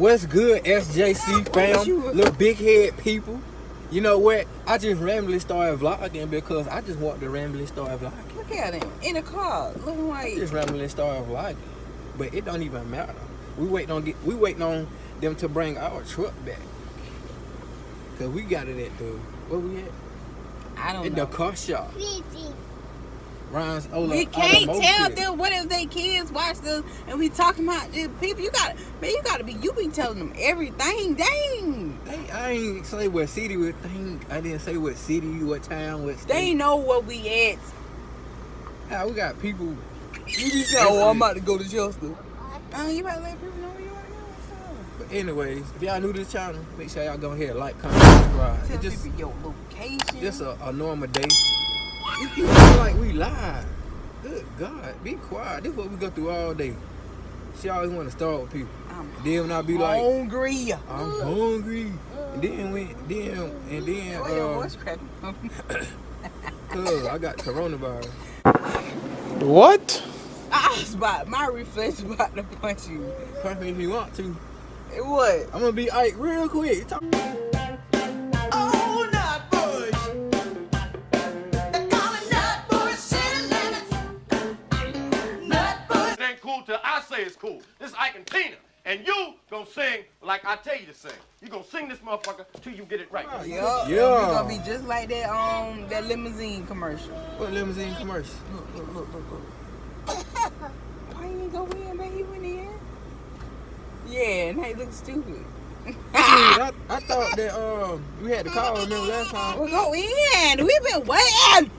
What's good, SJC fam? Little big head people. You know what? I just randomly started vlogging because I just want to randomly start vlogging. Look at him in the car, looking like. I just randomly started vlogging, but it don't even matter. We waiting on them to bring our truck back, cause we got it at the where we at? I don't know. In the car shop. Ryan's Ola. We can't tell them what if they kids watch this and we talking about this. People. You be telling them everything. Dang. I ain't say what city we think. I didn't say what city, what town, what state. They know where we at. Yeah, we got people. You be saying, "Oh, I'm about to go to Chester." You better let people know where you want to go. But anyways, if y'all new to the channel, make sure y'all go ahead, like, comment, subscribe. Tell people your location. Just a normal day. You feel like we live. Good God, be quiet. This is what we go through all day. She always want to start with people. Then when I be like, hungry. I'm hungry. And then what's cracking? Cause I got coronavirus. What? My reflex about to punch you. Punch me if you want to. What? I'm gonna be Ike real quick. I say it's cool. This is Ike and Tina. And you gonna sing like I tell you to sing. You gonna sing this motherfucker till you get it right. Yeah. We gonna be just like that that limousine commercial. What limousine commercial? Look. Why you ain't go in, man? He went in. Yeah, and they look stupid. I thought that we had to call. Remember last time? Well, go in. We've been waiting.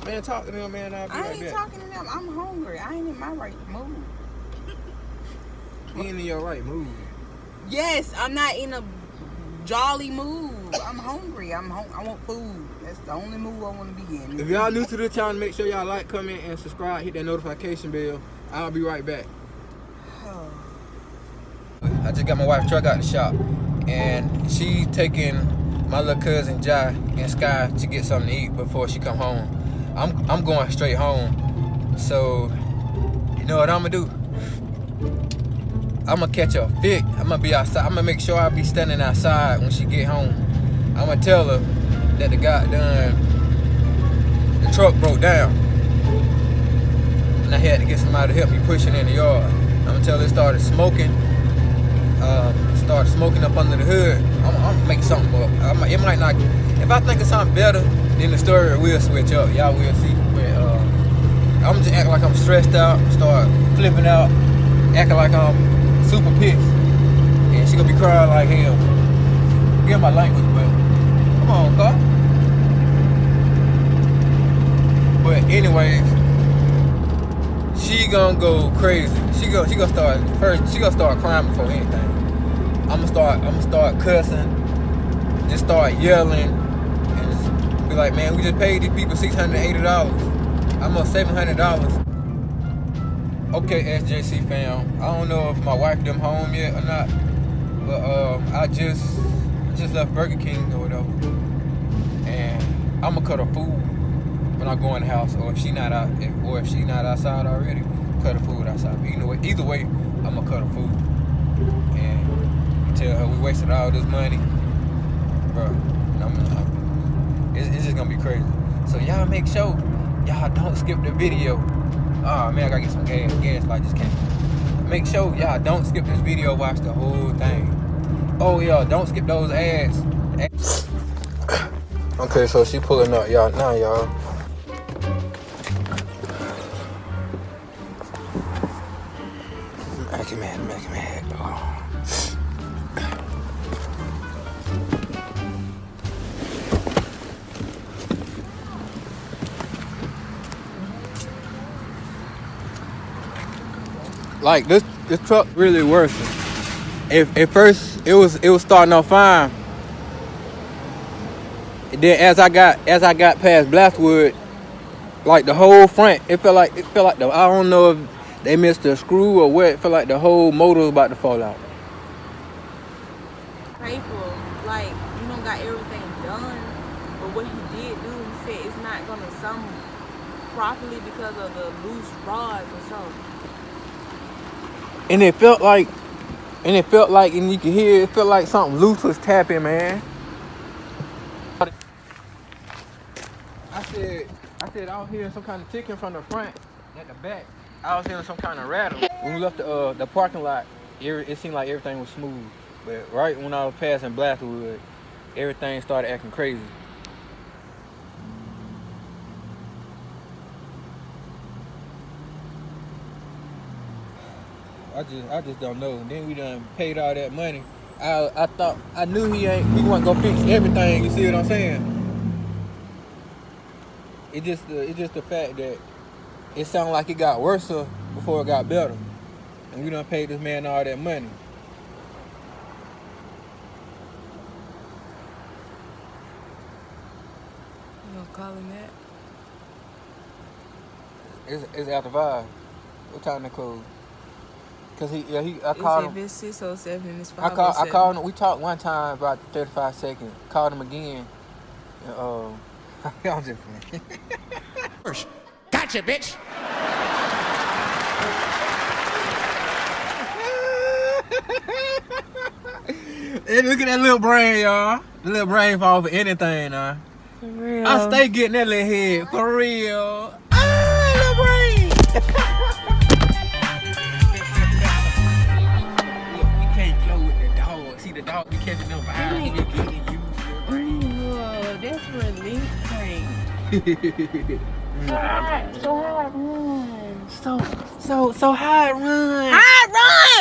Man, talk to them, man. I ain't talking to them. I'm hungry. I ain't in my right mood. You ain't in your right mood. Yes, I'm not in a jolly mood. I'm hungry. I want food. That's the only mood I want to be in. If y'all new to the channel, make sure y'all like, comment, and subscribe. Hit that notification bell. I'll be right back. I just got my wife's truck out the shop, and she taking my little cousin Jai and Sky to get something to eat before she come home. I'm going straight home, so you know what I'm gonna do? I'm gonna catch a fit. I'm gonna be outside. I'm gonna make sure I be standing outside when she get home. I'm gonna tell her that the truck broke down, and I had to get somebody to help me push it in the yard. I'm gonna tell her it started smoking. Start smoking up under the hood. I'm gonna make something up. It might not. If I think of something better, then the story will switch up. Y'all will see. But I'm just acting like I'm stressed out. Start flipping out, acting like I'm super pissed, and she gonna be crying like hell. Forget my language, but come on, car. But anyways, she gonna go crazy. She gonna start first. She gonna start crying before anything. I'm gonna start cussing, just start yelling, and just be like, man, we just paid these people $680. Almost $700. Okay, SJC fam. I don't know if my wife them home yet or not, but I just left Burger King or whatever, and I'm gonna cut her food when I go in the house, or if she not out, if she not outside already, cut her food outside. But either way, I'm gonna cut her food and tell her we wasted all this money, bro. It's just gonna be crazy. So y'all make sure y'all don't skip the video. Oh man, I gotta get some gas. Gas light just came. Make sure y'all don't skip this video. Watch the whole thing. Oh yeah, don't skip those ads. Okay, so she pulling up, y'all. Now y'all. Make it mad. Oh. Like this truck really worse. At first it was starting off fine. And then as I got past Blackwood, like the whole front, it felt like I don't know if they missed a screw or what. It felt like the whole motor was about to fall out. Painful, like you don't got everything done, but what he did do, he said it's not gonna assemble properly because of the loose rods or something. And it felt like And it felt like, and you could hear, it felt like something loose was tapping, man. I said I was hearing some kind of ticking from the front at the back. I was hearing some kind of rattle. When we left the parking lot, it seemed like everything was smooth. But right when I was passing Blackwood, everything started acting crazy. I just don't know. And then we done paid all that money. I knew he wasn't gonna fix everything. You see what I'm saying? It's just the fact that it sounded like it got worse before it got better. And we done paid this man all that money. You gonna call him that? It's after 5. What time they close? Cause I called him. It's 6:07 and it's 5:07. I called him. We talked one time about 35 seconds. Called him again. And, I'm just playing. Gotcha, bitch. Hey, look at that little brain, y'all. The little brain fall for anything, nah. For real. I stay getting that little head. For real. Little brain. Look, you can't flow with the dog. See, the dog be catching them vibes. You getting used to your brain. Oh, that's relief train. So how it run? How it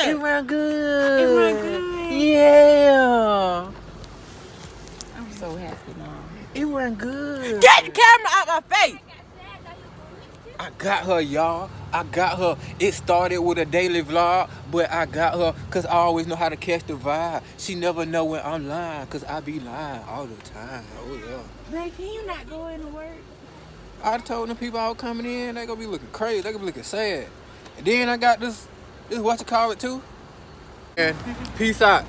It run? run good. It run good. Yeah. I'm so happy now. It run good. Get the camera out my face. I got her, y'all. I got her. It started with a daily vlog, but I got her because I always know how to catch the vibe. She never know when I'm lying because I be lying all the time. Oh, yeah. Babe, can you not go into work? I told them people I was coming in, they gonna be looking crazy. They gonna be looking sad. And then I got this what you call it too? And peace out.